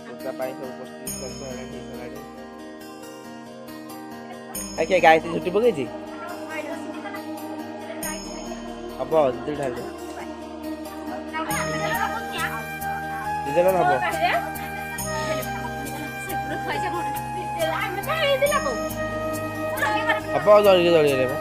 ପୂଜା ପାଇଁ ସବୁ ପ୍ରସ୍ତୁତି କରିସାରିଲାଣି ହେଇସାରିଲାଣି। ଆଜ୍ଞା ଗାୟତ୍ରୀ ଝୁଟି ପକେଇଛି ହବ ଦି ଢାଳି ଦି ଜଣ ହବ ହବ ଜଳିକି ଜଳିଗଲେ ବା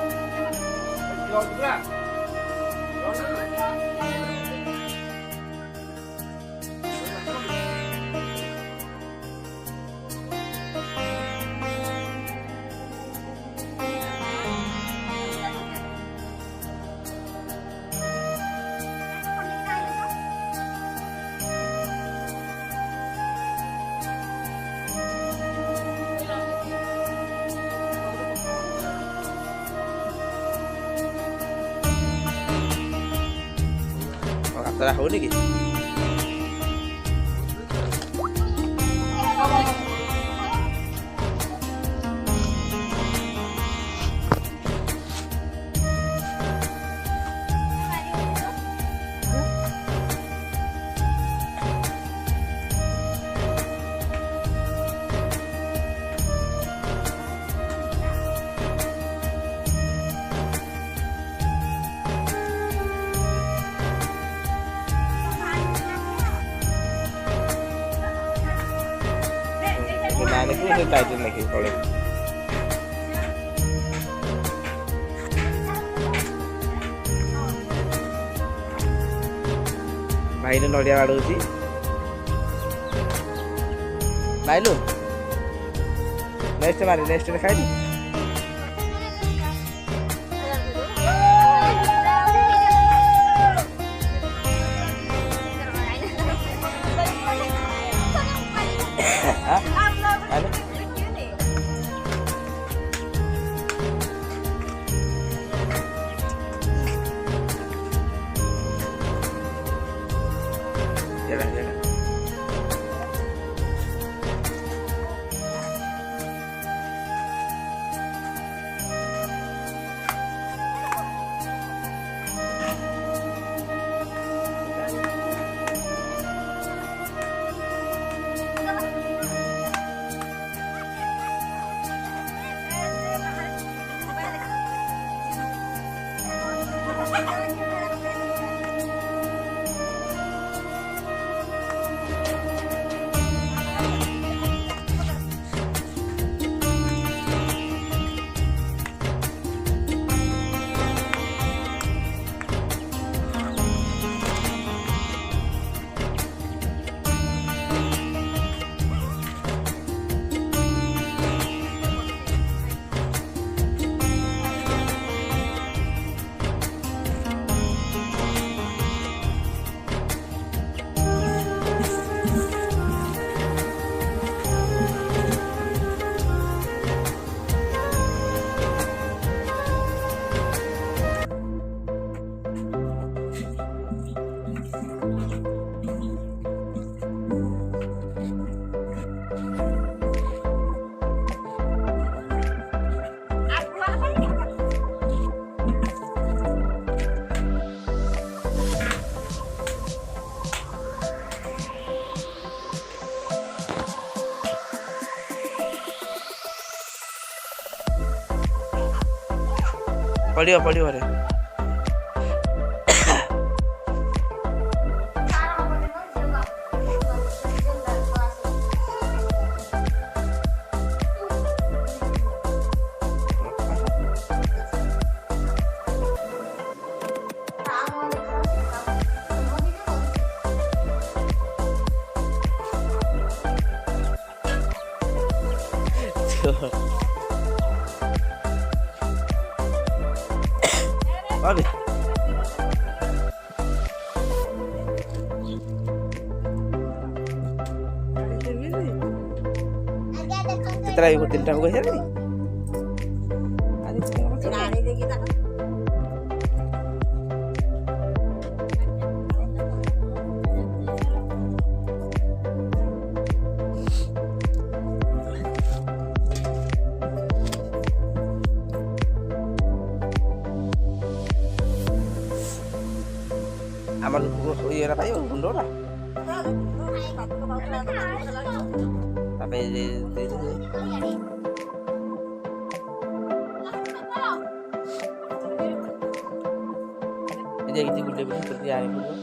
ହାତଟା ହଉନି କି ନାନୀକୁ ସେ ଟାଇଟଲ୍ ଲେଖିକି ପଳେଇବ ଭାଇର ନଡ଼ିଆ ବାଡ଼ଉଛି ନାଇଲୁ ନେକ୍ସଟ ମାରି ନେକ୍ସଟ ଖାଇଲୁ पड़ियो पड़ियो रे अभी कितना ये तीन टाइम को है नहीं আমার ইয়েরা পাই গুন্ডরা Sampai di dia gitu gede-gede seperti ayam dulu.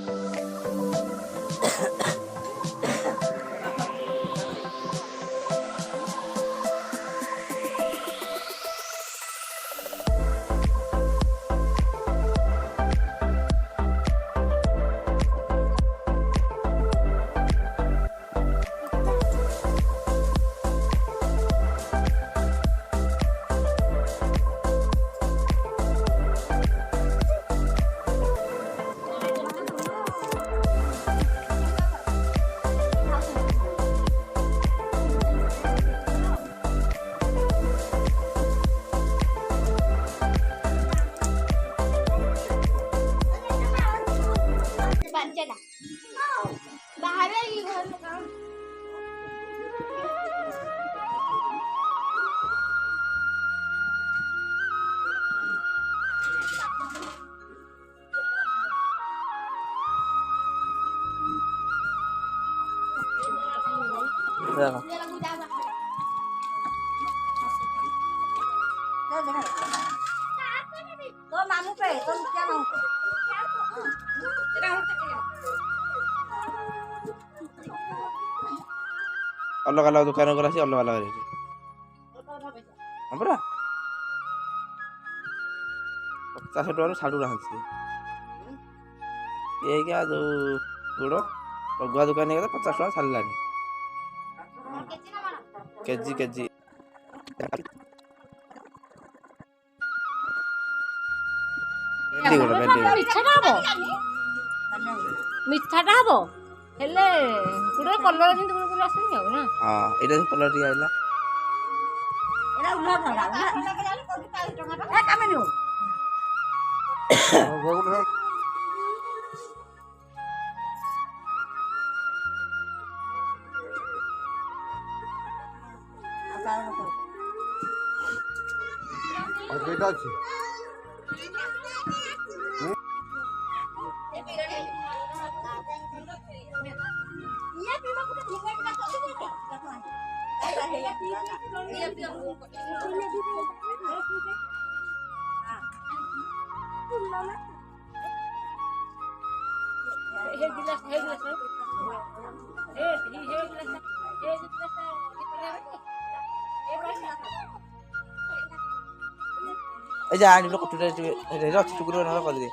Berapa? अलग अलग दुकान को अलग अलग रेट हमरा 50 टका साडू रहछि ये क्या जो गुड़ लଗୁଆ दुकान है 50 टका छाड़लानी केजी केजी ମିଠାଟା ହବ ହେଲେ ଗୁଡେ କଲର ଯେମିତି ଗୁଡେ ଗୁଡେ ଆସୁନି ଆଉ ନା ହଁ ଏଇଟା କଲର ଟିକେ ଆଇଲା ଏଟା ଉଲା ଧରା ଏ କାମ ନିଅ और बेटा ଅଛି ए जा आनी लोग टुटे रे अछि टुकुर न कर दे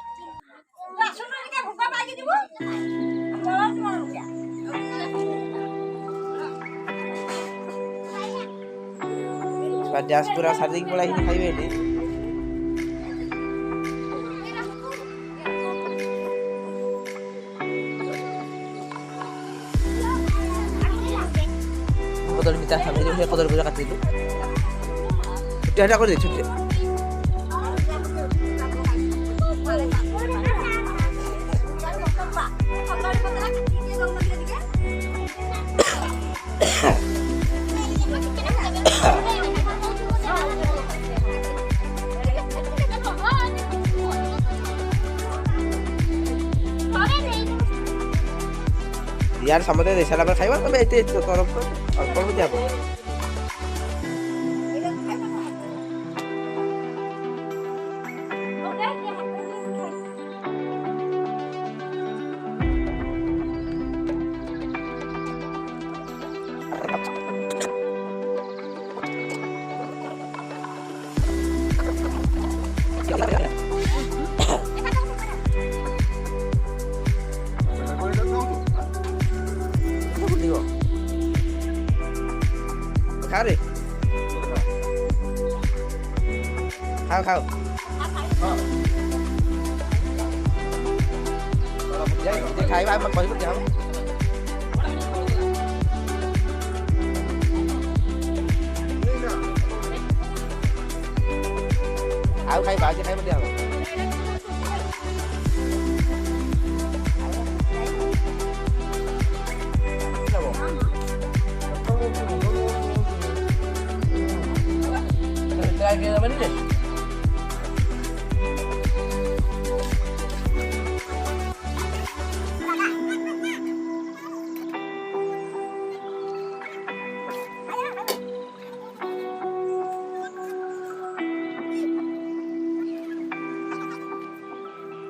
डांस पूरा सादी की पलाई खाइबे नी कदर मिता सामने जो कदर पूजा काटी दे छुट्टी हटा कर दे छुट्टी यार समझे दे साला पर खाइबा तबे एते तरफ और कोन दिया खा रे खाओ खाओ खाइबा हम कहबो जाओ आओ खाइबा जे खाइबो जाओ Lagi apa ni?